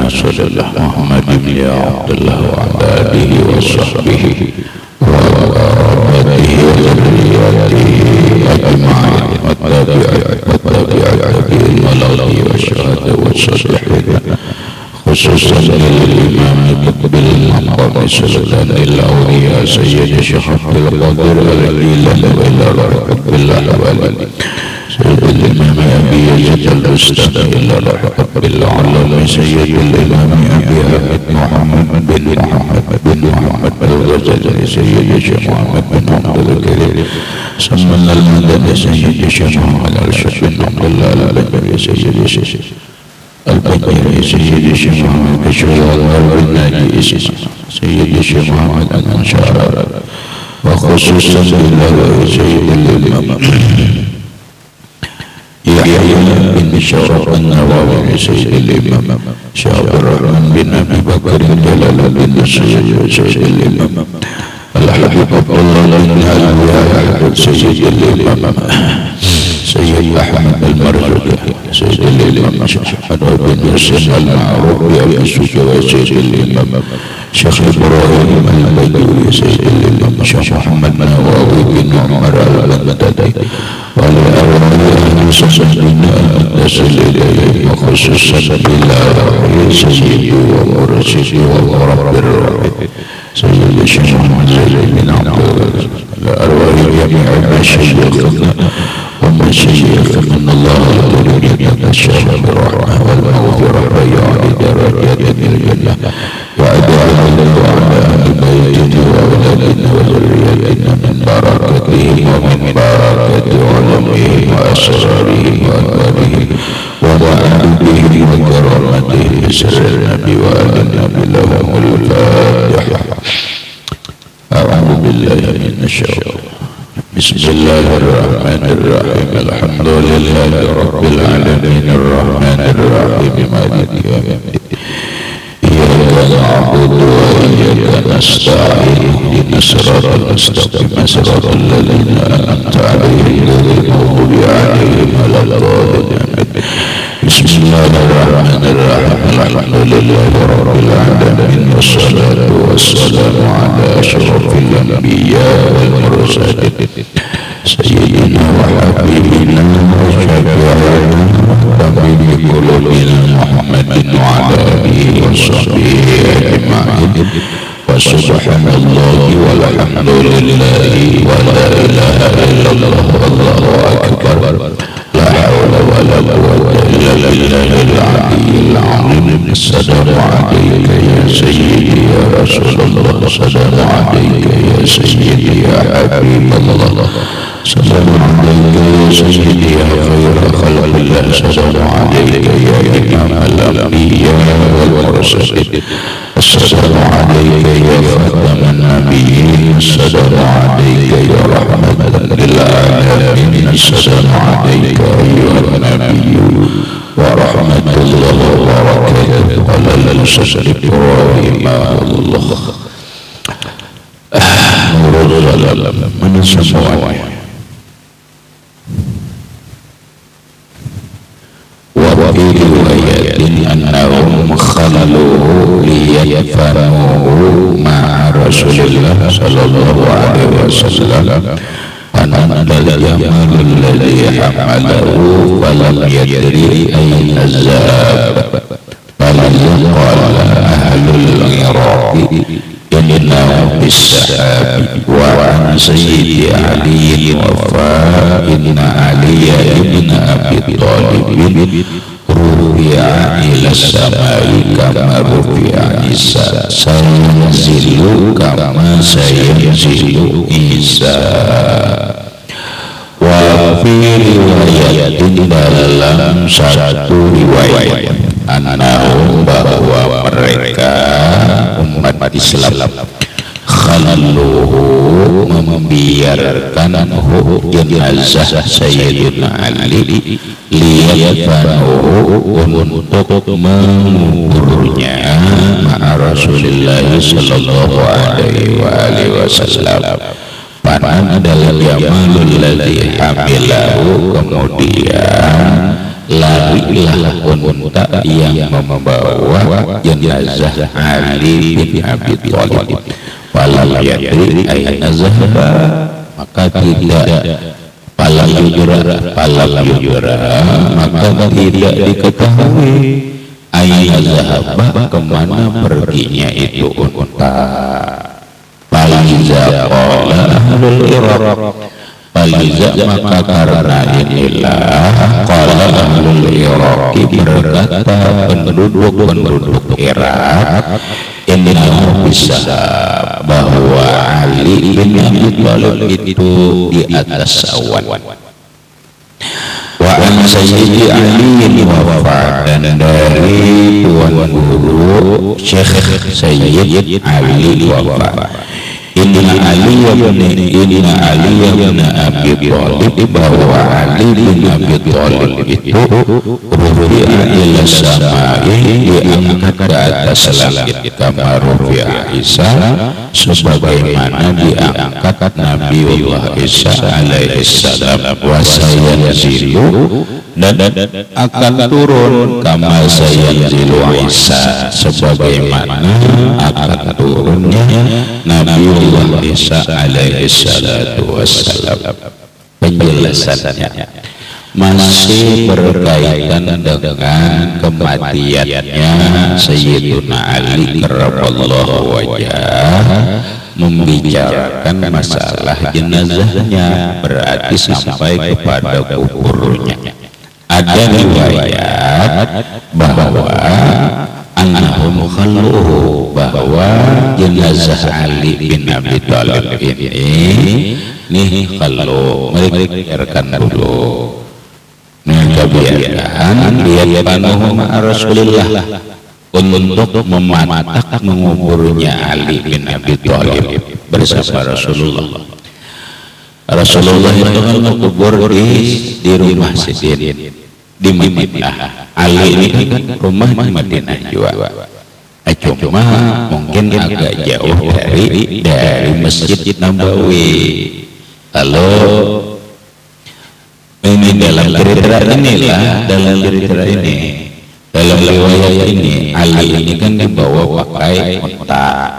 Rasulullah Muhammad bin Abdullah wa ala alihi wa sahbihi wa qarabatihi wa dzurriyyatihi ajma'in wa tabi'in malawli wa syahada wa salihin khususan lil-imam bil maqam sultan al-awliya sayyid syekh Abdul Qadir al-Jilani wa ila rabbil alamin سيد الإمام أبي يزيد الأستاذ إلى رب العالمين سيد الإمام أبي محمد بن محمد الغزالي سيد الشيخ محمد بن عبد الكريم سمنا المدد سيد الشيخ محمد الشيخ بن عبد الله البدري سيد الشيخ البدري سيد الشيخ محمد بشوار الناجي سيد الشيخ محمد الأنصار وخصوصا لله سيد الإمام يحيى بن شرف النووي سيد الإمام شيخ عبد الرحمن بن أبي بكر جلال بن سيد الإمام الحبيب عبد الله بن علوي سيد الإمام سيد أحمد المرزوقي سيد الإمام أحمد بن حسين المعروف بأبي سجوى سيد الإمام شيخ إبراهيم البدوي سيد الإمام شيخ محمد نووي بن عمر البغدادي ولأولياء صحبنا نصل إليه وخصوصا إلى سيدي ومرشدي ومرب الرحيم سيد الشيخ محمد بن عبد الله الأرواح جميع مشايخنا ومشايخنا من الله يريد الشرف بالرحمة والمغفرة ويعلي درجات الجنة وأدعو وعلى أهل بيتنا وأولادنا وذرياتنا من بركاتهم ومن بركات علمهم وأسرارهم وأنوارهم ومعبودهم وكرامتهم بسر النبي وآل النبي لهم الفاتحة. أعوذ بالله من الشيطان بسم الله الرحمن الرحيم الحمد لله رب العالمين الرحمن الرحيم مالك يوم الدين إياك نعبد وإياك نستعين اهدنا الصراط المستقيم صراط الذين أنعمت عليهم غير المغضوب عليهم ولا الضالين. بسم الله الرحمن الرحيم الحمد لله رب العالمين والصلاة والسلام على أشرف الأنبياء والمرسلين سيدنا وحبيبنا وشفيعنا وطبيب قلوبنا محمد وعلى آله وصحبه أجمعين وسبحان الله والحمد لله ولا إله إلا الله والله أكبر لا حول ولا قوة إلا بالله العلي العظيم. السلام عليك يا سيدي يا رسول الله السلام عليك يا سيدي يا حبيب الله السلام عليك يا سيدي يا خير خلق الله السلام عليك يا إمام الأنبياء والمرسلين السلام عليك يا خاتم النبيين السلام عليك يا رحمة للعالمين السلام عليك أيها النبي ورحمة الله وبركاته على الرسول إبراهيم الله نور الظلام من السماوات وفي رواية أنهم خللوه ليدفنوه مع رسول الله صلى الله عليه وسلم فنال الجمل الذي حمله فلم يدري أين ذهب فقال أهل العراق إنه بالسحاب. وعن سيد علي وفاء إن علي بن أبي طالب رفع إلى السماء كما رفع عيسى سينزل كما سينزل عيسى. وفي رواية dalam satu riwayat anahum bahwa mereka umat Islam khaluhu membiarkan jenazah Sayyidina Ali liyadfanuhu untuk menguburnya ma'a Rasulullah sallallahu alaihi wasallam. Panan adalah yamalul ladzi hamilahu, kemudian larilah unta yang membawa jenazah Ali bin Abi Thalib. Falam yadri aina zahaba, maka tidak falam yudra maka tidak diketahui aina zahaba, kemana perginya itu unta. Faliza qala ahlul Iraq, faliza maka karena inilah qala ahlul Iraq, berkata penduduk Irak, innahu bisa bahwa Ali bin Abi Thalib itu di atas awan. Wa an Sayyidi Ali wafat, dan dari tuan guru Syekh Sayyid Ali wafat. Inna Ali bin Abi Thalib, bahwa Ali bin Abi Thalib itu rufi'a ila samai, diangkat ke atas langit, kama rufi'a Isa, sebagaimana diangkat Nabiullah Isa alaihi salam. Wa sayanzilu, dan akan turun, kama sayanzilu Isa, sebagaimana akan turunnya Nabiullah Isa alaihi salatu wassalam. Penjelasannya masih berkaitan dengan kematiannya Sayyiduna Ali karramallahu wajhah, membicarakan masalah jenazahnya, berarti sampai kepada kuburnya. Ada riwayat bahwa annahum khalluhu, bahwa jenazah Ali bin Abi Thalib ini khallu, mereka biarkan dulu, mereka biarkan dia panuh ma'a Rasulillah, untuk mematak menguburnya Ali bin Abi Thalib bersama Rasulullah. Rasulullah itu kan kubur di rumah Sidin di Madinah. Ali ini kan rumah di Madinah juga, cuma mungkin agak jauh dari Masjid Nabawi. Lalu ini dalam cerita inilah, dalam riwayat ini Ali ini kan dibawa pakai onta,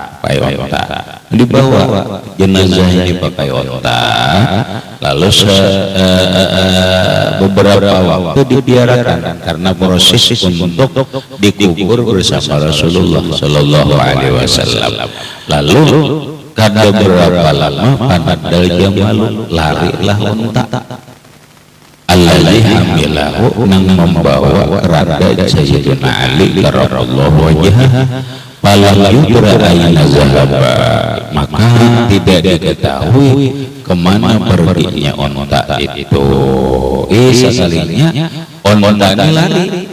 dibawa jenazah ini pakai onta, lalu beberapa waktu dibiarkan karena proses untuk dikubur bersama Rasulullah Shallallahu Alaihi Wasallam. Lalu kada berapa lama panadal jamalu, larilah unta alladzi hamilahu, nang membawa rada Sayyidina Ali karramallahu wajhah. Falam yudra aina zahaba, maka tidak diketahui kemana perginya onta itu. Sekalinya ontanya lari,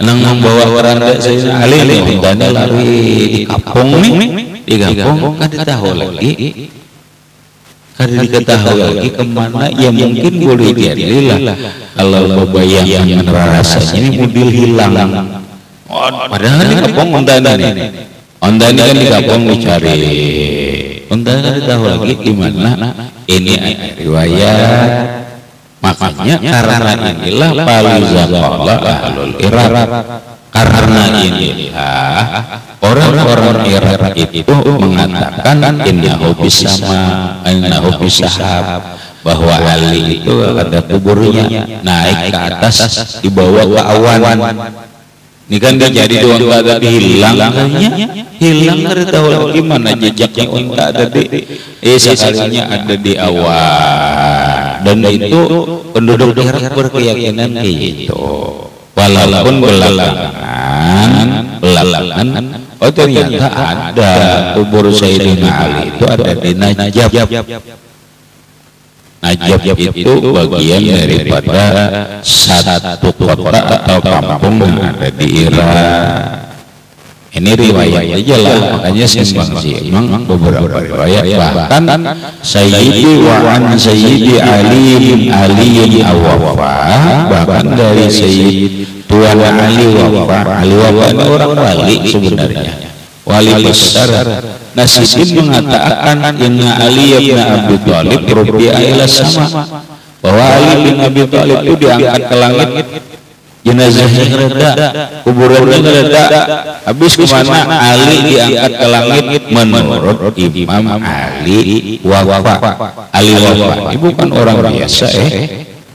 nang membawa rada Sayyidina Ali, ontanya lari di kampung kada tahu lagi, kada diketahui lagi kemana. Ya mungkin boleh jadilah kalau bayangkan rasanya ini mobil hilang, padahal di kampung ontanya kan di kampung dicari, ontanya kada tahu lagi di mana. Ini ada riwayat, makanya karena inilah palizaqallah ahlul Iraq, karena inilah orang-orang Irak itu mengatakan innahu bisahab, bahwa Ali itu ada kuburnya naik ke atas, dibawa ke awan. Ini kan dia jadi dua unta tadi hilang, hilang kada tahu lagi mana jejaknya unta tadi. Sekalinya ada di awan, dan itu penduduk Irak berkeyakinan gitu. Walaupun belakangan oh ternyata ada kubur Sayyidina Ali itu ada di Najaf. Najaf itu bagian daripada satu kota atau kampung yang ada di Irak. Ini riwayat aja lah, makanya simbang beberapa riwayat. Bahkan Sayyidi wa an Sayyidi Ali bin Ali Awafa, bahkan dari Sayyid Tuan Ali Wafa. Ali Wafa ini orang wali sebenarnya, wali besar. Nasidin mengatakan inna Ali bin Abi Thalib rubi'a ila sama, bahwa Ali bin Abi Thalib itu diangkat ke langit, jenazahnya reda, kuburannya reda, habis kemana Ali diangkat ke langit menurut Imam Ali wafa. Ali wafa ini bukan orang biasa,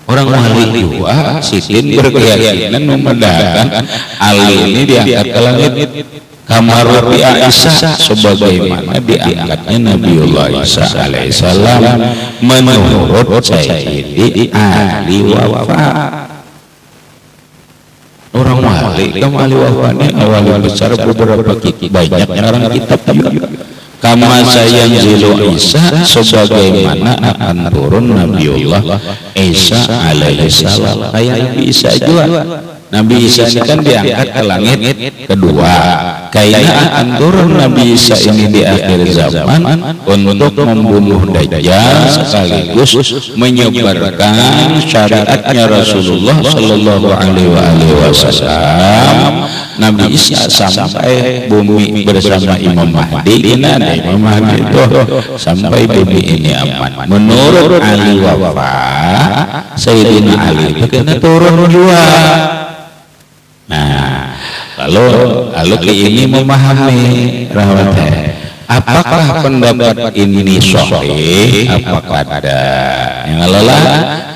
orang wali juga. Sidin berkeyakinan memandangkan Ali ini diangkat ke langit kamar Nabi Aisyah sebagaimana diangkatnya Nabiullah Isa alaihissalam menurut Sayyidi Ali wafa. Orang wali, kamu Ali wafanya wali besar beberapa banyak orang kitab juga. Kama sayang zilu Isa sebagaimana akan turun Nabiullah Isa alaihissalam. Kayak Nabi Isa juga. Nabi Isa ini kan diangkat ke langit kedua. Kayaknya akan turun Nabi Isa ini di akhir zaman untuk membunuh Dajjal sekaligus menyebarkan syariatnya Rasulullah Sallallahu Alaihi Wasallam. Nabi Isa sampai bumi bersama Imam Mahdi. Nah, Imam Mahdi itu sampai bumi ini aman. Menurut Ali wafa, Sayyidina Ali kena turun juga. Nah, lalu ini memahami rahmatnya. Apakah pendapat ini sahih? Apakah ada yang lelah?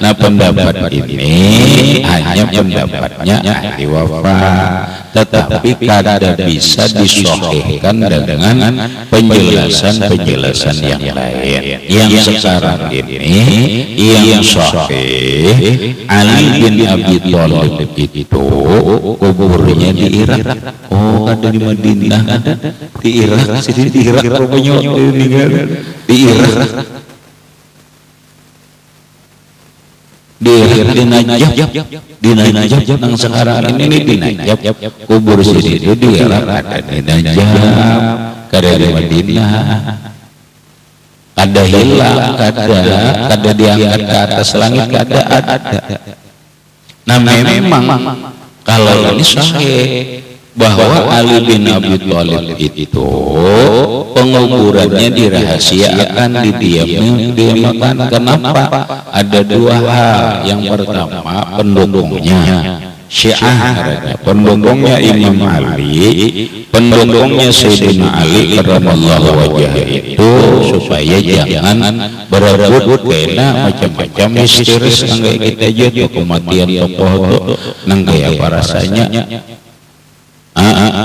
Nah, pendapat ini hanya pendapatnya ahli wafa, tetapi kada bisa disahihkan dengan penjelasan-penjelasan yang lain. Yang sekarang ini yang sahih, Ali bin Abi Thalib itu kuburnya di Irak. Oh, ada di Madinah, di Irak, di Irak rupanya di Irak. Di Najaf yang sekarang ini di Najaf, kubur sini itu di Irak, ada di Najaf, ada di Madinah, ada hilang, ada diangkat ke atas langit, ada. Nah, memang kalau ini sahih bahwa Ali bin Abi Thalib itu penguburannya dirahasiakan, didiamkan. Kenapa? Ada dua hal. Yang pertama, pendukungnya Syiah, pendukungnya Imam Ali, pendukungnya Sayyidina Ali karramallahu wajhah itu supaya jangan berebut kena macam-macam misteris kayak kita aja tuh kematian tokoh tuh nang kayak apa rasanya.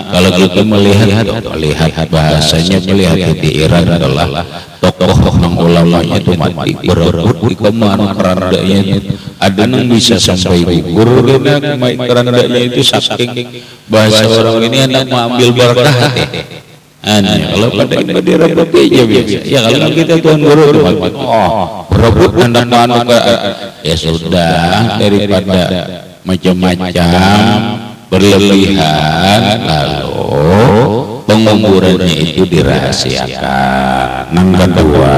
Kalau kita melihat bahasanya, melihat di Iran adalah tokoh ulamanya itu mati berebut di kemana kerandanya, ada yang bisa sampai gugur karena kerandanya itu saking bahasa orang ini anak mengambil berkah. Kalau pada yang direbut aja biasa. Ya kalau kita tuan guru berebut anak mana ya sudah, daripada macam-macam berlebihan lalu penguburannya itu dirahasiakan. Yang kedua,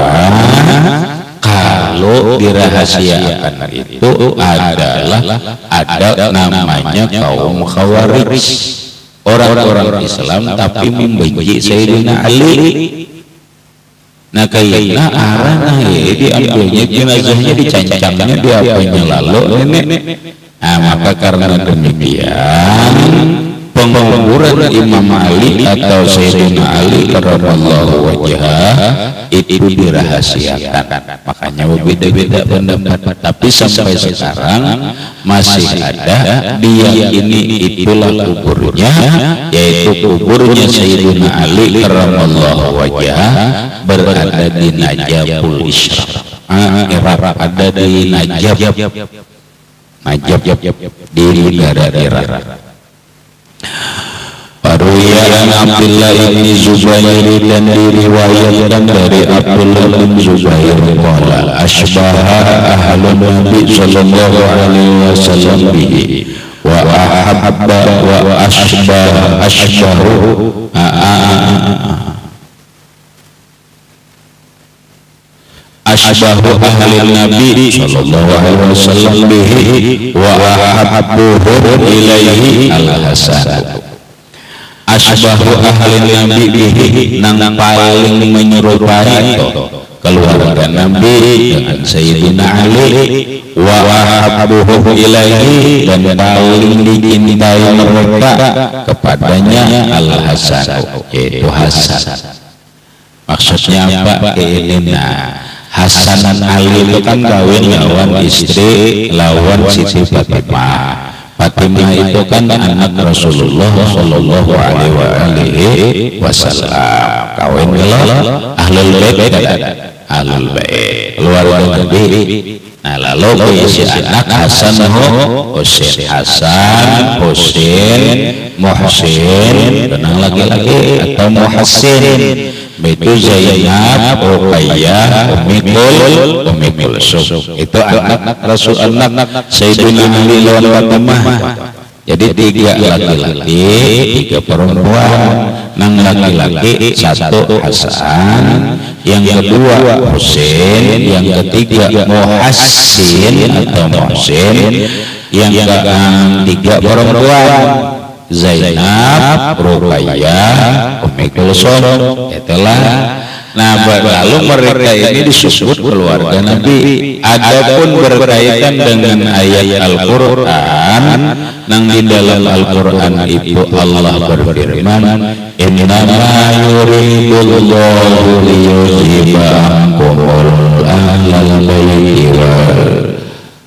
kalau dirahasiakan itu adalah ada namanya kaum Khawarij, orang-orang Islam tapi membenci Sayyidina Ali. Nah, kayaknya arahnya diambilnya jenazahnya, dicancangnya, diapanya lalu nenek. Nah, maka karena demikian penguburan Imam Ali atau Sayyidina Ali karramallahu wajhah itu dirahasiakan. Makanya berbeda-beda pendapat, tapi sampai sekarang masih ada diyakini itulah kuburnya, yaitu kuburnya Sayyidina Ali karramallahu wajhah berada di Najaful Ishraq, Irak, ada di Najaf di negara Irak. Paruyan Abdullah bin Zubair dan diriwayatkan dari Abdullah bin Zubair qala asbaha ahlun Nabi sallallahu alaihi wasallam bihi wa ahabba wa asbahu asbahu ahli Nabi sallallahu alaihi wasallam bihi wa ahabbuhu ilaihi al-Hasan. Asbahu ahli Nabi bihi nang paling menyerupai keluarga Nabi dengan Sayyidina Ali, wa ahabbuhum ilaihi, dan paling dicintai mereka kepadanya Al-Hasan, yaitu Hasan. Maksudnya apa? Ini Hasan Ali itu kan kawin lawan istri, lawan Siti Fatimah. Fatimah itu kan anak Rasulullah Shallallahu Alaihi Wasallam. Kawin lo ahlul bait, ahlul bait keluarga Nabi. Nah lalu si anak Hasan Husain, Hasan Husain Muhsin, benang laki-laki atau Muhsin, itu Zainab, Ruqayyah, Ummi Kulsum. Itu anak Rasul, anak Sayyidina Ali lawan Fatimah. Jadi 3 laki-laki, 3 perempuan. Nang laki-laki 1 Hasan, yang kedua Husain, yang ketiga Muhsin atau Muhsin, yang ketiga perempuan Zainab, Ruqayyah, Ummi Kulsum. Itulah. Nah, lalu mereka ini disebut keluarga Nabi. Adapun berkaitan dengan ayat Al-Qur'an, nang di dalam Al-Qur'an itu Allah berfirman, "Innama yuridullahu liyuzhiba ankumul ahlal baiti wal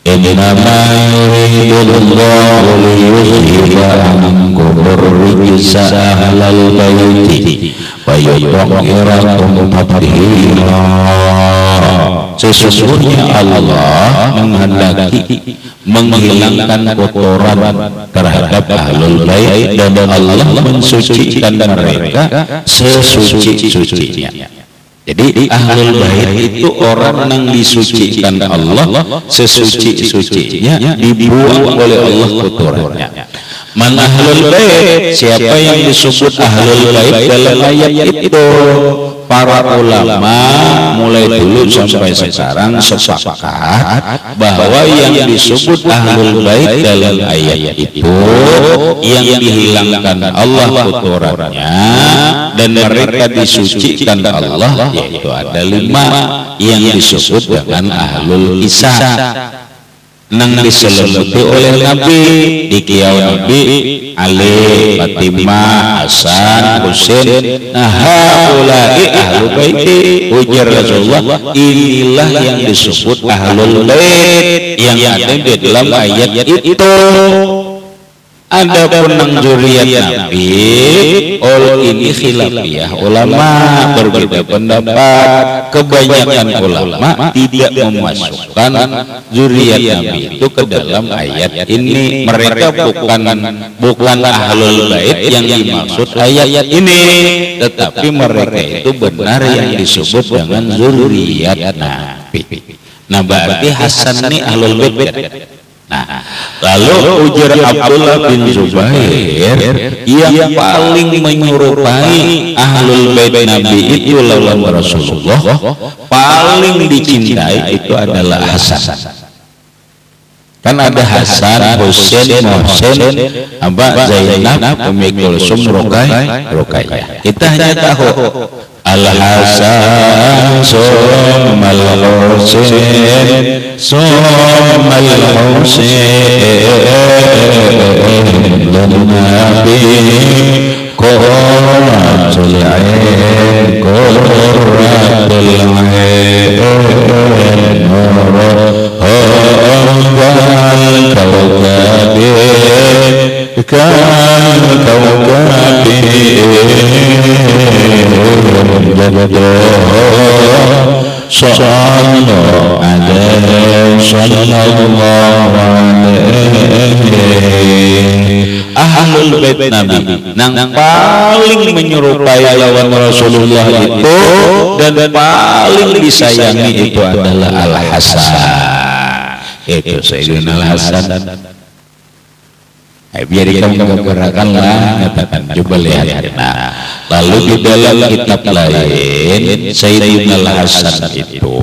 innama yuridullahu liyuzhiba ankumur rijsa ahlal baiti wa yutahhirakum tathira." Sesungguhnya Allah menghendaki menghilangkan kotoran terhadap ahlul bait, dan Allah mensucikan mereka sesuci-sucinya. Jadi ahlul bait itu orang yang disucikan Allah sesuci-sucinya, dibuang oleh Allah kotorannya. Man ahlul bait, siapa yang disebut ahlul bait dalam ayat itu? Para ulama mulai dulu sampai sekarang sepakat bahwa yang disebut ahlul bait dalam ayat itu yang dihilangkan Allah kotorannya dan mereka disucikan Allah, yaitu ada 5 yang disebut dengan ahlul kisah, nang diselimuti oleh Nabi, di kiau Nabi Ali, Fatimah, Hasan, Husain. Nah, haula'i ahlu baiti, ujar Rasulullah, inilah yang disebut ahlul bait yang ada di dalam ayat itu. Adapun nang zuriyat Nabi, ini khilafiyah, ulama berbeda pendapat. Kebanyakan ulama tidak memasukkan zuriyat Nabi itu ke dalam ayat ini. Mereka bukan ahlul bait yang dimaksud ayat ini, tetapi mereka itu benar yang disebut dengan zuriyat Nabi. Nah, berarti Hasan ini ahlul bait. Nah, lalu ujar Abdullah bin Zubair, yang paling menyerupai ahlul bait Nabi itu lawan Rasulullah, paling dicintai itu adalah Hasan. Kan ada Hasan, Husain, Muhsin, Zainab, Ummi Kulsum, Ruqayyah. Kita hanya tahu Al-Hasan summal Husain summal Husain Nabi qurratul ain qurratul ain ahlul bait Nabi nang paling menyerupai lawan Rasulullah itu dan paling disayangi itu adalah Al-Hasan. Itu Sayyidina Al-Hasan. Biar kamu gerakan lah, katakan coba lihat. Nah, lalu di dalam kitab lain Sayyidina Al-Hasan itu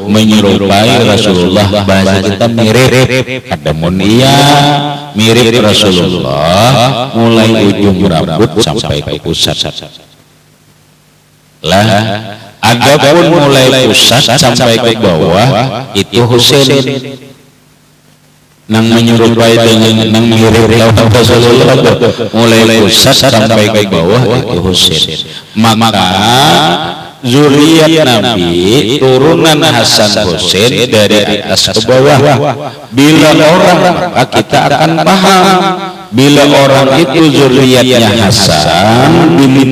menyerupai Rasulullah, bahasa kita mirip, ada munia mirip Rasulullah mulai ujung rambut sampai ke pusat lah. Adapun mulai pusat sampai ke bawah itu Husain nang menyerupai dengan nang mirip lawan Rasulullah. Mulai pusat sampai ke bawah itu Husain. Maka zuriat Nabi turunan Hasan Husain dari atas ke bawah. Bila orang maka kita akan paham. Bila orang itu zuriatnya Hasan bin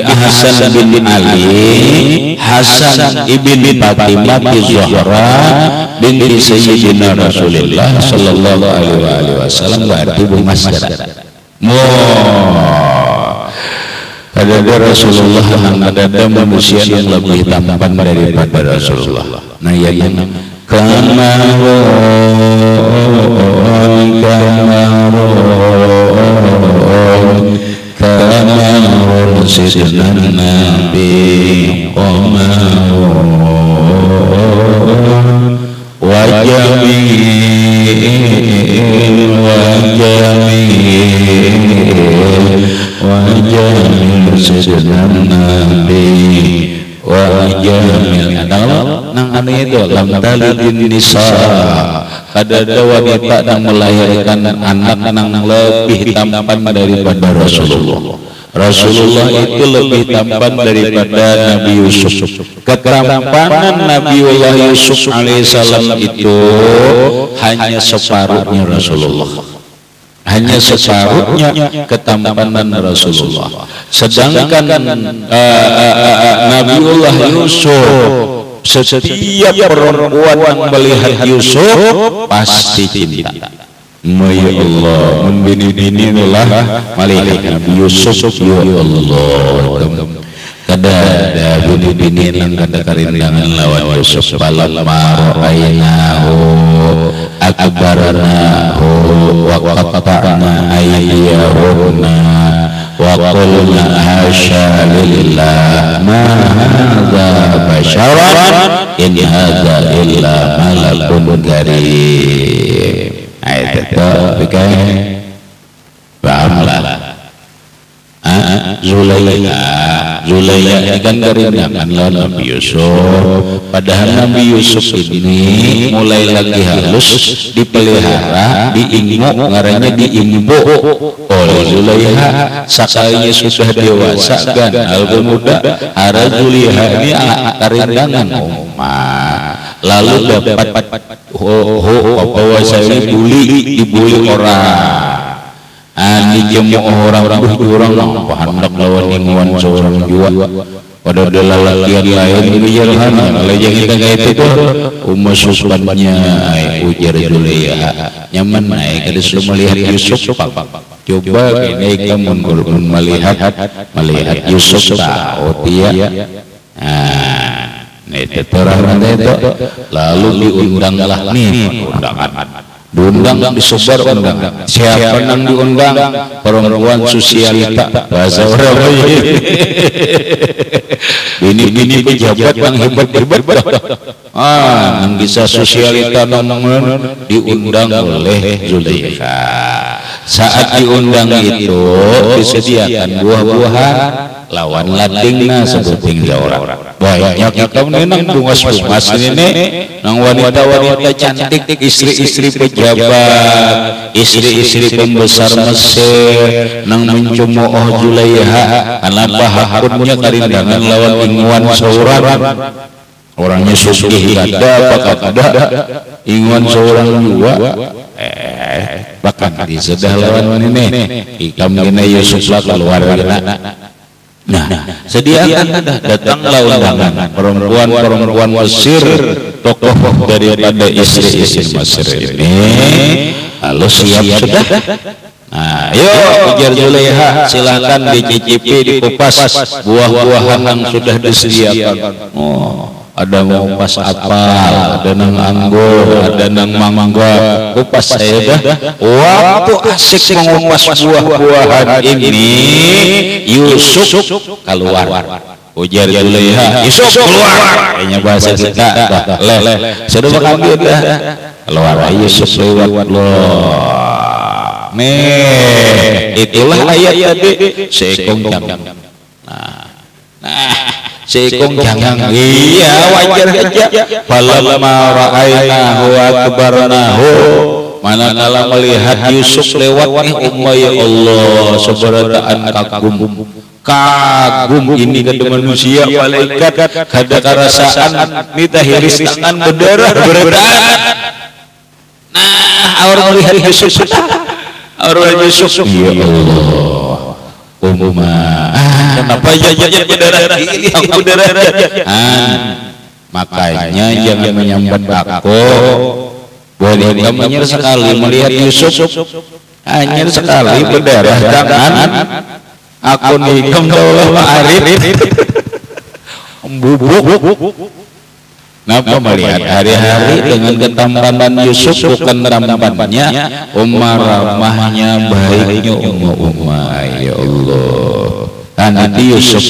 Hasan bin Ali, Hasan ibn Fatimah Zahra binti Sayyidina Rasulullah sallallahu alaihi wasallam berarti Masjid. Ada Rasulullah ada manusia yang lebih tampan daripada Rasulullah. Nah yang kamarun sidnan nabi qamarun wa jamil sidnan nabi wa jamil nang anu itu lam talidin nisa ada wanita yang melahirkan anak nang lebih tampan daripada Rasulullah. Rasulullah itu lebih tampan daripada Nabi Yusuf. Ketampanan Nabiullah Yusuf alaihissalam itu hanya separuhnya Rasulullah. Hanya separuhnya ketampanan Rasulullah. Sedangkan Nabiullah Yusuf, setiap perempuan yang melihat Yusuf pasti cinta. Ya Allah, bini-bini inilah melihat Nabi Yusuf. Ya Allah, kada ada bini-bini yang kada karindangan lawan Yusuf. Falamma ra'aynahu akbarnahu wa qatta'na aydiyahunna wa qulna hasya lillah ma hadza basyaran in hadza illa malakun karim. Ayat itu bikin pahamlah. Zulaiha kan kerindangan lawan Nabi Yusuf. Padahal Nabi Yusuf ini mulai lagi halus dipelihara, diingmu, ngarannya diimbu oleh Zulaiha. Sakalinya sudah dewasa kan, album muda, hara Zulaiha ini kerindangan lalu dapat bahwa saya dibuli orang. Dijemu orang hendak lawan ingwan seorang jua pada lelakian lain bijarhana kalau yang kita kayak itu umat susbannya ujar Zulaiha nyaman naik ada sudah melihat Yusuf coba ini kamu melihat Yusuf tahu dia itu terang itu lalu diundanglah nih diundang disebar undang. Siapa yang diundang? Perempuan sosialita bahasa orang ini pejabat yang hebat-hebat yang bisa sosialita diundang oleh Zulaiha. Saat diundang itu disediakan buah-buahan lawan ladingna sebuting orang. Banyak kita menang bungas-bungas ini nang wanita-wanita cantik, istri-istri pejabat, istri-istri pembesar Mesir nang mencemooh Zulaiha karena bahakunnya karindangan lawan ingwan seorang. Orangnya sugih kada apakah kada ingwan seorang juga bahkan disedah lawan ini ikam gina Yusuf keluar nah sediakan datanglah undangan perempuan Mesir, tokoh daripada istri-istri Mesir ini lalu siap sudah. Nah, yuk ujar Zulaiha, silakan dicicipi, dikupas buah-buahan yang sudah disediakan. Ada ngupas apel, ada nang anggur, ada nang mangga. Kupas saya dah. Waktu asik mengupas buah-buahan ini, Yusuf keluar. Ujar Zulaiha, Yusuf keluar. Kayaknya bahasa kita, sudah mengambil dah. Keluar Yusuf lewat loh. Nih, itulah ayat tadi. Seekong jam. Nah, Seikong jangan iya wajar aja. Falamma ra'ainahu akbarnahu, manakala melihat Yusuf lewat ya Allah seberataan kagum ini kada manusia malaikat kada karasaan nita hiris tangan berdarah beredar. Nah orang melihat Yusuf ya Allah kenapa ya berdarah ini aku berdarah. Makanya jangan menyambat aku. Boleh kamu sekali melihat Yusuf hanya sekali berdarah tangan aku nikam daulah ma'arif bubuk. Napa melihat hari-hari dengan ketampanan Yusuf bukan tampannya ramahnya baiknya ya Allah. Nanti Yusuf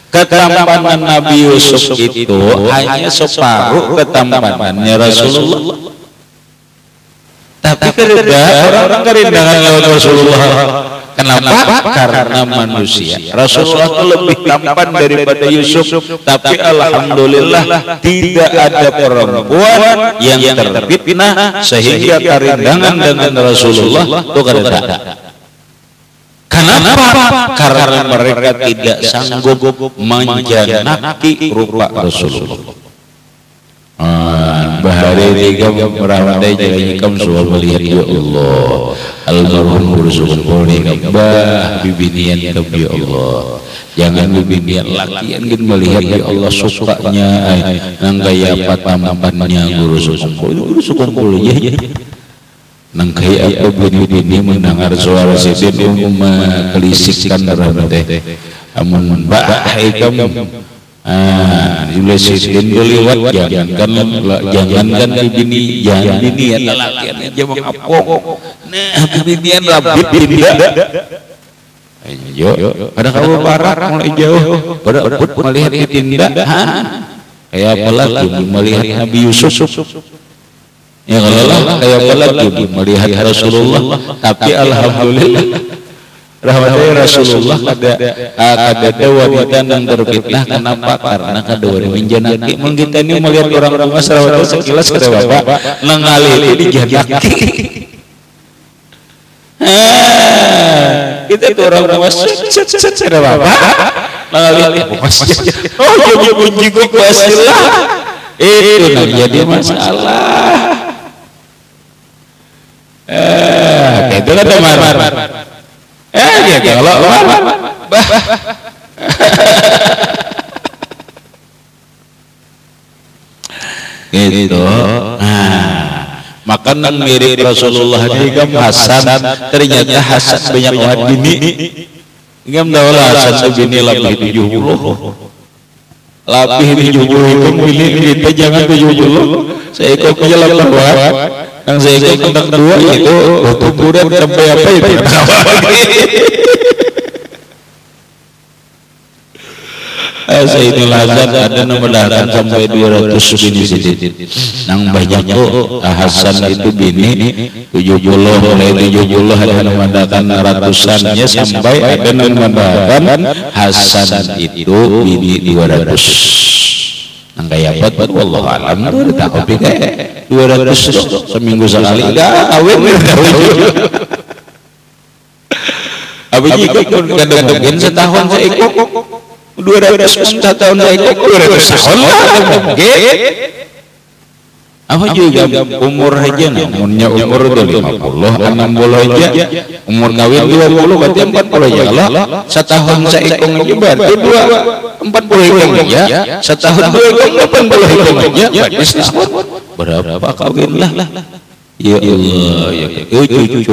ketampanan Nabi Yusuf itu hanya separuh ketampanannya Rasulullah. Tapi orang kerindangan Rasulullah. Kenapa? Karena manusia. Rasulullah itu lebih tampan daripada Yusuf. Tapi alhamdulillah tidak ada perempuan yang terfitnah sehingga kerindangan dengan Rasulullah itu kada. Kenapa? Karena mereka tidak sanggup menjanaki rupa Rasulullah. Bahari tikam merawat jikam suah melihat ya Allah almarhum Rasulullah boleh bah bibinian kam ya Allah. Jangan bibinian laki yang melihat ya Allah sukanya nang gaya tampannya guru sukumpul ya. Nang kaya apa bini-bini mendengar suara sidin mengkelisikkan rahmateh amun bah ikam sidin lewat jangankan bini jangan bini ya laki aja mengapok. Nah binian rabit tidak ayo ada kamu parah mulai jauh pada melihat ditindak kayak apalagi melihat Nabi Yusuf ya kalau kayak apalagi melihat Rasulullah. Tapi alhamdulillah rahmatnya Rasulullah kada wanita yang terfitnah. Kenapa? Karena kada wanita menjanaki. Mungkin ini melihat orang rumah sarawat sekilas kada bapak nengali dijanaki. Kita itu orang rumah kada bapak nengali oh jadi kunci pastilah itu jadi masalah. Itu kan marah. Gitu kalau gitu. Makanan mirip Rasulullah ini kan Hasan, ternyata Hasan banyak wadini. Ingam daulah Hasan bini lebih 70. Lebih 70 itu pilih kita jangan 70. Saya ikut jalan lewat. Yang saya ikut tentang dua itu kuburan sampai apa itu Sayyidul Hasan ada nomor datang sampai 200 bini sedikit. Nang banyak tuh Hasan itu bini 70 mulai 70 ada nomor datang ratusannya sampai ada nomor datang Hasan itu bini 200. Nang kayak apa? Wallahu alam. Udah tak kopi kayak 200 seminggu sekali. Enggak awet. Apa jika pun kadang mungkin setahun saya ikut 200 tahun saya ikut 200 tahun mungkin. Apa juga umur aja namanya umur itu 50 60 aja umur kawin 20 berarti 40 aja kalau setahun saya ikut aja berarti 40 ikut aja setahun 80 ikut aja berarti setahun berapa kawin lah. Ya Allah ya cucu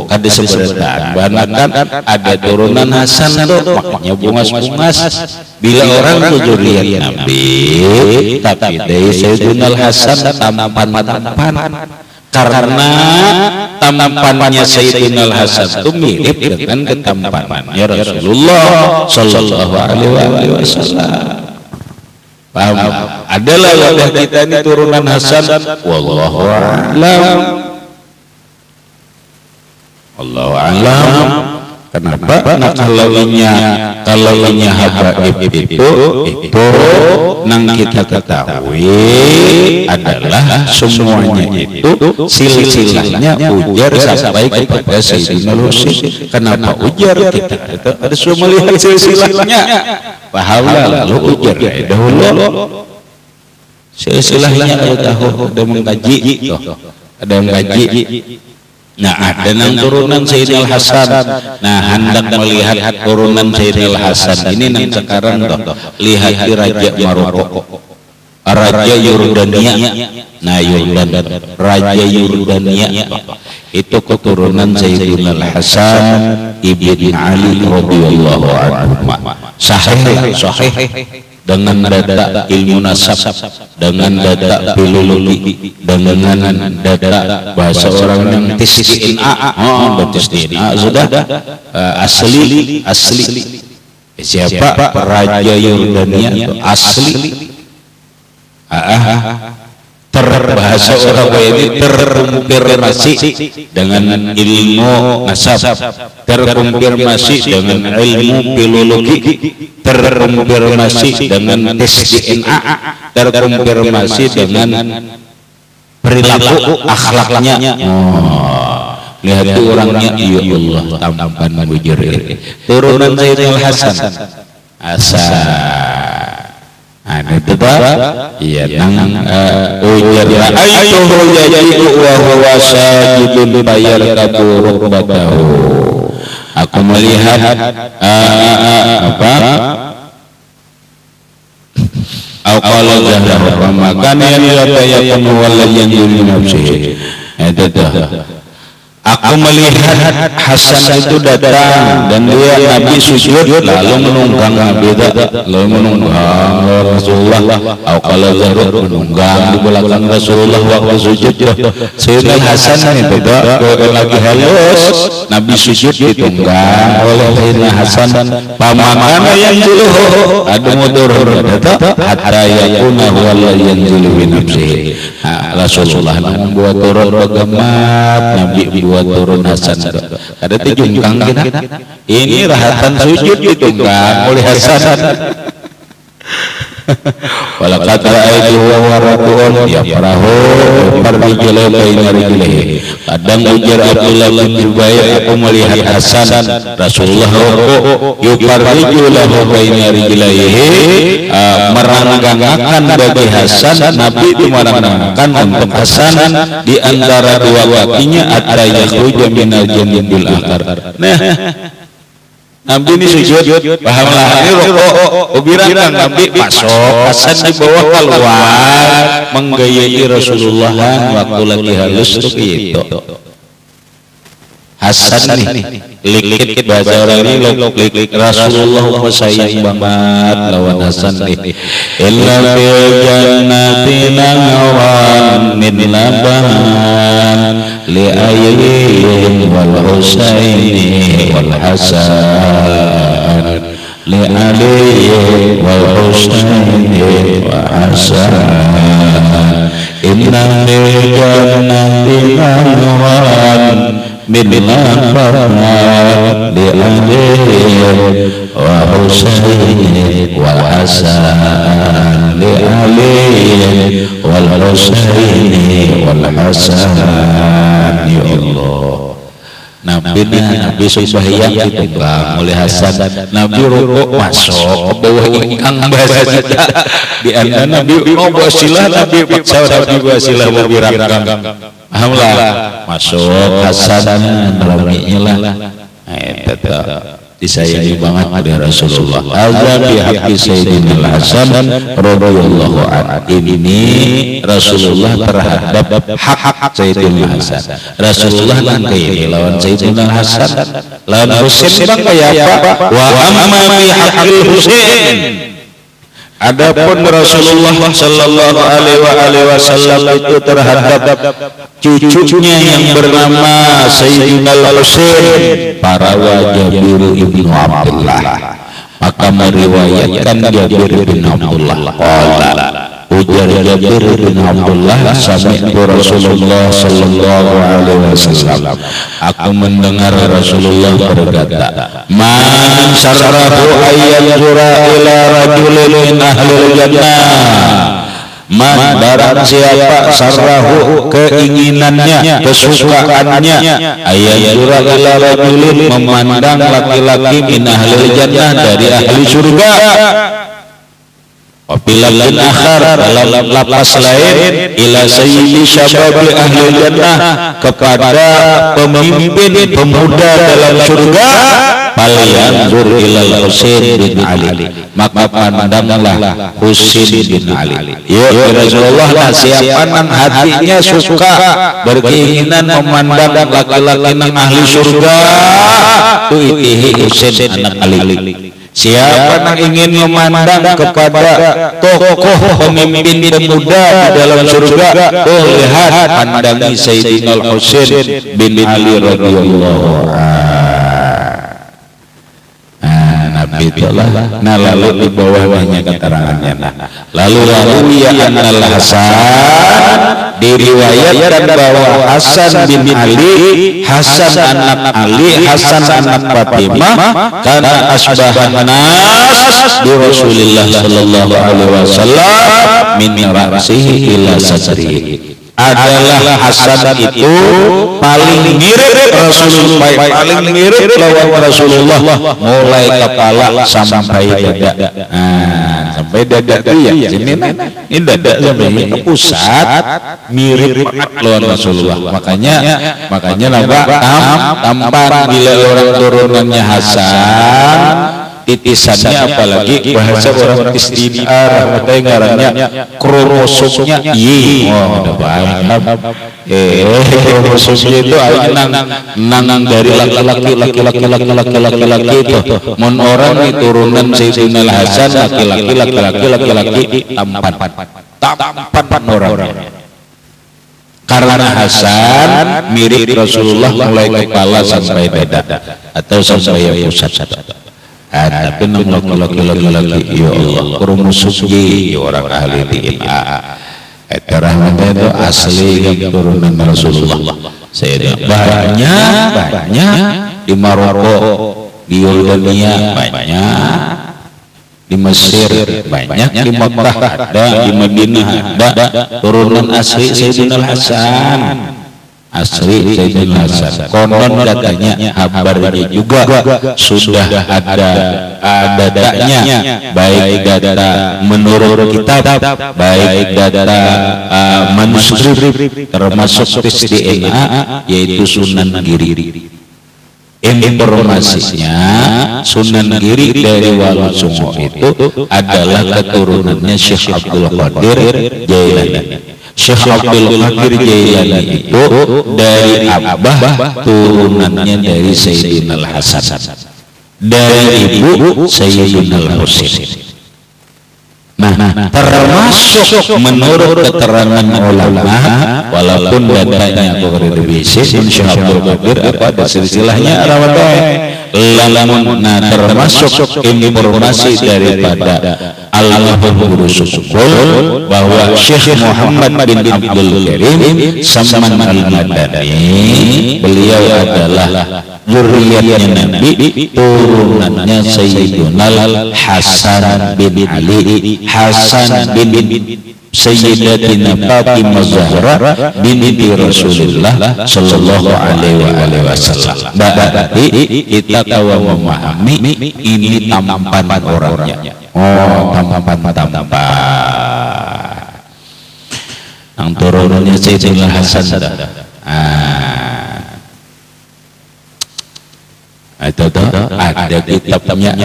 kada seberatan bahkan ada turunan Hasan tuh makanya bungas-bungas bila orang tuh lihat Nabi tapi dari Sayyidina Hasan tampan karena tampannya Sayyidina Hasan itu mirip dengan ketampanannya Rasulullah sallallahu alaihi wasallam. Paham? Adalah wajah kita ini turunan Hasan. Wallahu a'lam. Wallahu a'lam. Kenapa? Nah, kalau inya habaib itu nang kita ketahui adalah semuanya itu silsilahnya ujar sampai kepada Sayyidina Husain. Kenapa ujar? Kita harus melihat silsilahnya. Pahamlah lalu ujar dahulu. Silsilahnya ada mengkaji, ada yang kaji. Nah, ada yang turunan Sayyidina Hasan. Nah, hendak melihat turunan Sayyidina Hasan ini nang sekarang lihat di Raja Maroko, Raja Yordania. Nah, Raja Yordania itu keturunan Sayyidina Hasan ibn Ali radhiyallahu anhu. Sahih dengan data ilmu nasab, dengan data filologi, dengan data bahasa orang yang tes DNA. Tes DNA sudah asli. Siapa Raja Yordania itu asli? Terbahasa orang ini terkonfirmasi dengan ilmu nasab, terkonfirmasi dengan ilmu filologi, terkonfirmasi dengan tes DNA, terkonfirmasi dengan perilaku akhlaknya. Lihat itu orangnya, ya Allah, tampan bujur ini. Turunan Sayyidina Hasan. Ada tetap iya nang ujar aituhu yaji'u wa huwa sajidun bayar kabur batahu. Aku melihat apa qala zahra maka yang yakun walayyan yuli nafsihi. Itu aku melihat Hasan itu datang dan dia Nabi sujud lalu menunggang Nabi, lalu menunggang Rasulullah. Kalau Zarud menunggang di belakang Rasulullah waktu sujud. Sayyidina Hasan itu lagi halus, Nabi sujud ditunggang oleh Sayyidina Hasan. Pamanana yang juluh ada mudur hatta yakuna wala yang juluh nafsihi. Rasulullah membuat turun bagamat, Nabi buat turun Hasan. Ada tujungkang kita. Ini rahatan sujud ditunggang oleh Hasan. Walaqad ra'aytu wa warakun yafrahu farrijala baina rijlihi. Kadang ujar Abdullah bin Jubair, aku melihat Hasan Rasulullah yufarrijula baina rijlihi, merangkangkan bagi Hasan. Nabi itu merangkangkan untuk Hasan di antara dua kakinya hatta yakhruja minal janibil akhar. Nah, Nabi ini sujud, pahamlah ini rokok, ubirang Nabi masuk, Hasan di bawah keluar, menggayai Rasulullah waktu lagi halus itu. Hasan nih, likit bahasa orang ini likit Rasulullah sayang banget lawan Hasan nih. Illa fil jannati nawan min laban li ayyin wal husaini wal hasan li ali wal husaini wal hasan inna fil jannati nawan min laban li ali wa husaini wal hasan li ali wal husaini wal hasan. Ya Allah, Nabi sembahyang ditunggang oleh Hasan. Nabi rukuk masuk ke bawah ingkang bahasa kita. Di antara Nabi basilah, Nabi paksa Nabi basilah berbirakang. Alhamdulillah masuk Hasan dalamnya lah. Disayangi banget oleh Rasulullah. Azza bi haqqi Sayyidina Hasan radhiyallahu anhu. Ini Rasulullah terhadap hak Sayyidina Hasan. Rasulullah nangkei lawan Sayyidina Hasan, lawan Husain bang kayak apa? Wa amma bi haqqil Husain. Adapun Rasulullah sallallahu alaihi wasallam itu terhadap cucunya yang bernama Sayyidina Husain, parawa Jabir ibnu Abdullah. Maka meriwayatkan Jabir bin Abdullah qala Ujar Jabir bin Abdullah, sami'tu Rasulullah sallallahu alaihi wasallam, aku mendengar Rasulullah berkata, man sarrahu ayyajura ila rajulin min ahlil jannah, man barang siapa sarrahu keinginannya, kesukaannya, ayyajura ila rajulin memandang laki-laki min ahlil jannah dari ahli surga, wabilakin akhar dalam lapas lain, ila sayyidi syababi ahli jannah, kepada pemimpin pemuda dalam surga, falyanzur ilal Husain bin Ali, maka pandanglah Husain bin Ali. Ya Rasulullah, siapa nang hatinya suka berkeinginan memandang laki-laki nang ahli surga, tu itihi Husain anak Ali. Siapa yang ingin memandang kepada tokoh pemimpin pemuda di dalam surga, lihat pandangi Sayyidina Husain bin Ali radhiyallahu Nabi telah. Nah, lalu di bawahnya keterangannya. Lalu ya Anal Hasan, diriwayatkan bahwa Hasan bin Ali, Hasan anak Ali, Hasan anak Fatimah, karena asbahan nas di Rasulullah sallallahu alaihi wasallam min ra'sihi ila sadrihi, adalah Hasan itu paling mirip Rasulullah, paling mirip lawan Rasulullah, mulai kepala sampai dada. Sampai dada itu ya sini, ini dada sampai pusat, mirip banget lawan Rasulullah. Makanya nampak tampan bila orang turunannya Hasan, titisannya apalagi bahasa orang istimewa, ada ngarannya kromosomnya Y. Udah banyak. Kromosomnya itu nang dari laki-laki itu. Mon orang itu turunan Sayyidina Hasan, laki-laki tampan orang. Karena Hasan mirip Rasulullah mulai kepala sampai dada atau sampai pusat. Tapi nang laki-laki ya Allah, kromosom orang ahli DNA. Itu rahmatnya itu asli yang turunan Rasulullah. Banyak di Maroko, di Yordania banyak, di Mesir banyak, di Makkah ada, di Madinah ada turunan asli Sayyidina Hasan. Asli Sayyidina Hasan. Konon katanya kabarnya juga sudah ada datanya, baik data menurut kitab, baik data manuskrip, termasuk tes DNA, yaitu Sunan Giri. Informasinya Sunan Giri dari Walusungo itu adalah keturunannya Syekh Abdul Qadir Jailani. Syekh Abdul Qadir Jailani itu dari abah turunannya dari Sayyidina Hasan, dari ibu Sayyidina Husain. Nah, termasuk menurut keterangan ulama, walaupun datanya berbeda, Syekh Abdul Qadir apa ada silsilahnya lamun, nah termasuk informasi daripada Al-Mahfuz Guru Subul bahwa Syekh Muhammad bin Abdul Karim Saman Al-Madani, beliau adalah zuriyatnya Nabi, turunannya Sayyidina Hasan bin Ali, Hasan bin Sayyidatina Fatimah Zahra binti Rasulullah sallallahu alaihi wasallam. Berarti kita tahu memahami ini tampan orangnya. Tampan. Yang turunannya Sayyidina Hasan. Itu ada kitabnya,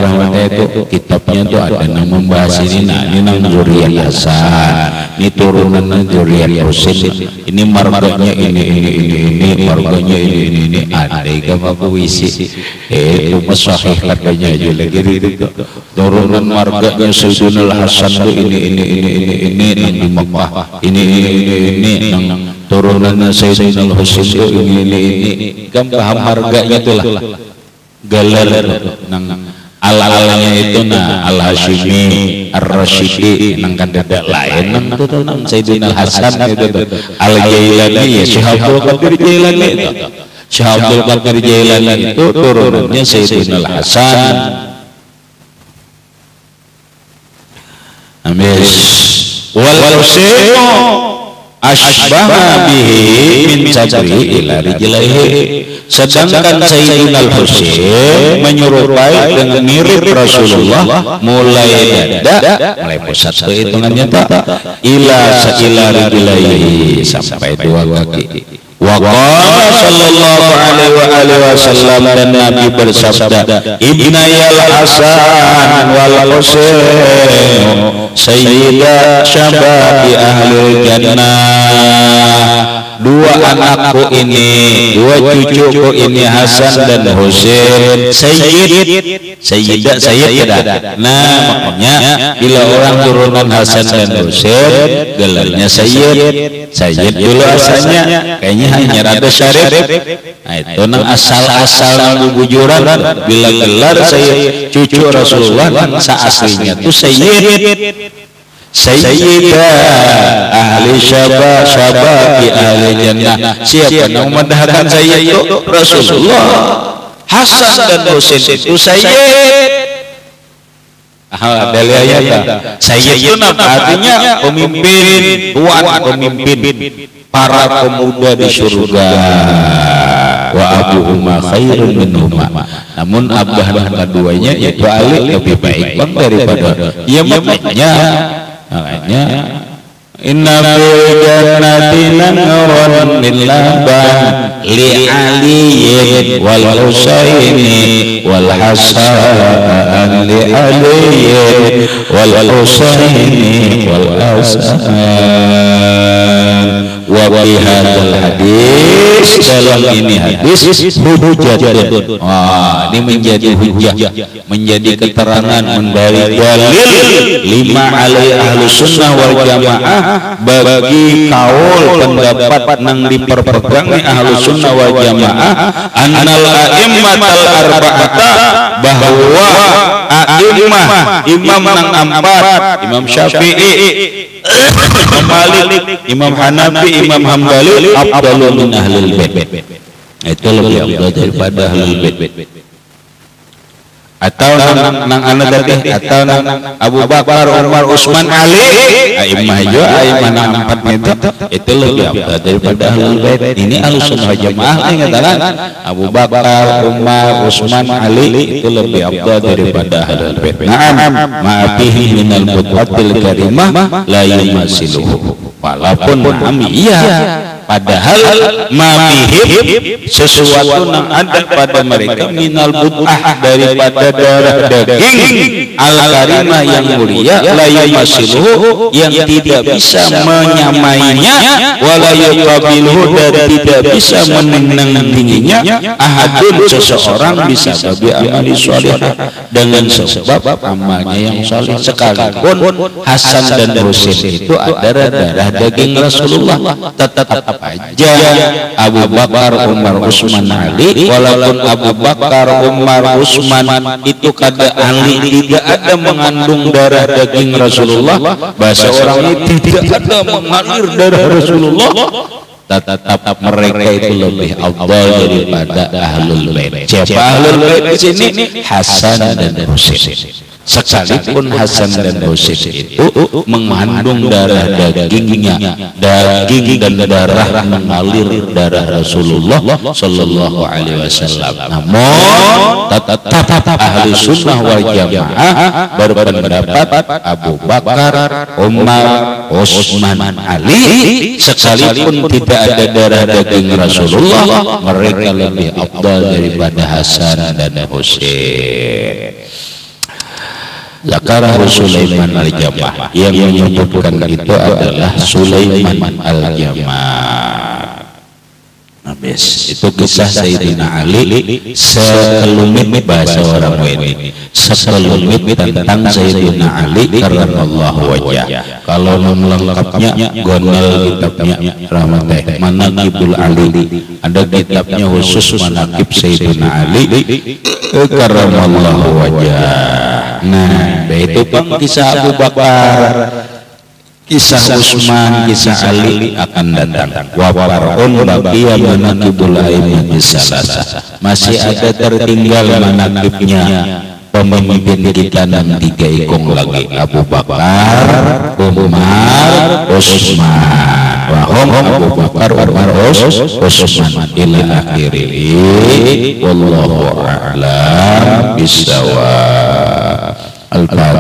kitabnya itu ada yang membahas ini. Nah, ini nang zuriyat Hasan, ini turunan zuriyat Husain, ini marganya ini marganya ini ada yang puisi itu sahih katanya aja lagi itu turunan marganya Sayyidina Hasan itu ini nang di Makkah, ini nang turunan Sayyidina Husain itu ini kan paham marganya itulah galer nang ala-alanya itu, nah Al-Hashimi, Ar-Rasyidi nang kada lain nang Sayyidina Hasan itu Al-Jailani ya Syekh Abdul Qadir Jailani itu Syekh Abdul Qadir Jailani itu turunannya Sayyidina Hasan. Amis wal Husain asbaha bihi min sadri ila rijlaihi, sedangkan Sayyidina Husain menyerupai dengan mirip Rasulullah mulai dada mulai pusat hitungannya tak ila rijlaihi sampai dua kaki. Wa qala sallallahu alaihi wasallam, dan Nabi bersabda, ibnayal Hasan wal Husain sayyida syababi ahli jannah. Dua anakku ini, dua cucuku ini Hasan dan Husain sayyid tidak. Nah makanya bila orang turunan Hasan dan Husain gelarnya sayyid dulu asalnya kayaknya hanya rada syarif. Nah itu nang asal-asal nang bujuran bila gelar sayyid cucu Rasulullah nang aslinya itu Sayyidah ahli syabab ahli jannah. Siapa yang memandahkan sayyid itu? Rasulullah. Hasan dan Husain itu sayyid. Dalilnya apa? Sayyid itu artinya pemimpin, tuan pemimpin para pemuda di surga. Wa abuhuma khairun minhuma. Namun abah dan keduanya yaitu Ali lebih baik daripada ya makanya inna fil jannati nahran min laban li aliyin wal husaini wal hasan li aliyin wal husaini wal hasan. Wa fi hadzal hadis, dalam ini hadis hujjatun. Ini menjadi hujjah, menjadi keterangan dari dalil lima alai ahlu sunnah wal jamaah, bagi kaul pendapat nang diperpegangi ahlu sunnah wal jamaah, annal a'immatal arba'ata, bahwa a'immah imam nang empat, Imam Syafi'i, Imam Malik, Imam Hanafi, Imam Hambali, afdalu min ahlul bait. Itu lebih afdal daripada ahlul bait. Atau nang anak tadi, atau nang Abu Bakar, Umar, Utsman, Ali, a'immah jo, a'immah nang empat itu lebih afdal daripada ahlul bait. Ini ahlussunnah wal jamaah mengatakan Abu Bakar, Umar, Utsman, Ali itu lebih afdal daripada ahlul bait. Na'am ma'afihi minal mutwatil karimah la yumasiluhu. Walaupun iya, padahal mabihim sesuatu yang ada pada mereka minal bid'ah, daripada darah daging al-karimah yang mulia, la yumasiluhu, yang tidak bisa menyamainya, wala yuqabiluhu, dan tidak bisa menandinginya ahadun, seseorang bisa babi amali sholihah, dengan sebab amalnya yang saleh. Sekalipun Hasan dan Husain itu adalah darah daging Rasulullah, tetap aja Abu Bakar, Umar, Utsman, Ali, walaupun Abu Bakar, Umar, Utsman itu kada Ali, tidak ada mengandung darah daging Rasulullah, bahasa orang itu tidak ada mengalir darah Rasulullah, tetap mereka itu lebih afdal daripada ahlul bait. Siapa ahlul bait di sini? Hasan dan Husain. Sekalipun Hasan dan Husain itu mengandung darah dagingnya, daging dan darah mengalir darah Rasulullah sallallahu alaihi wasallam, namun tetap ahli sunnah wal jamaah berpendapat Abu Bakar, Umar, Utsman, Ali, sekalipun tidak ada darah daging Rasulullah, mereka lebih afdal daripada Hasan dan Husain. Zakarahu Sulaiman al-Jammah, yang menyebutkan itu adalah Sulaiman al-Jammah. Habis itu kisah Sayyidina Ali sekelumit, bahasa orang ini sekelumit tentang Sayyidina Ali karramallahu wajhah. Kalau lengkapnya gonel kitabnya rahmatullah Manaqibul Ali, ada kitabnya khusus manaqib Sayyidina Ali karramallahu wajhah. Nah, itu Bang kisah Abu Bakar, kisah Utsman, kisah Ali akan datang. Wa far'un baqiya manaqibul a'immati salasa. Masih ada tertinggal manaqibnya pemimpin kita dan 3 ikung lagi, Abu Bakar, Umar, Utsman. Wahum Abu Bakar, Umar, Utsman ila akhirih. Wallahu a'lam bissawab. Al-Fatihah.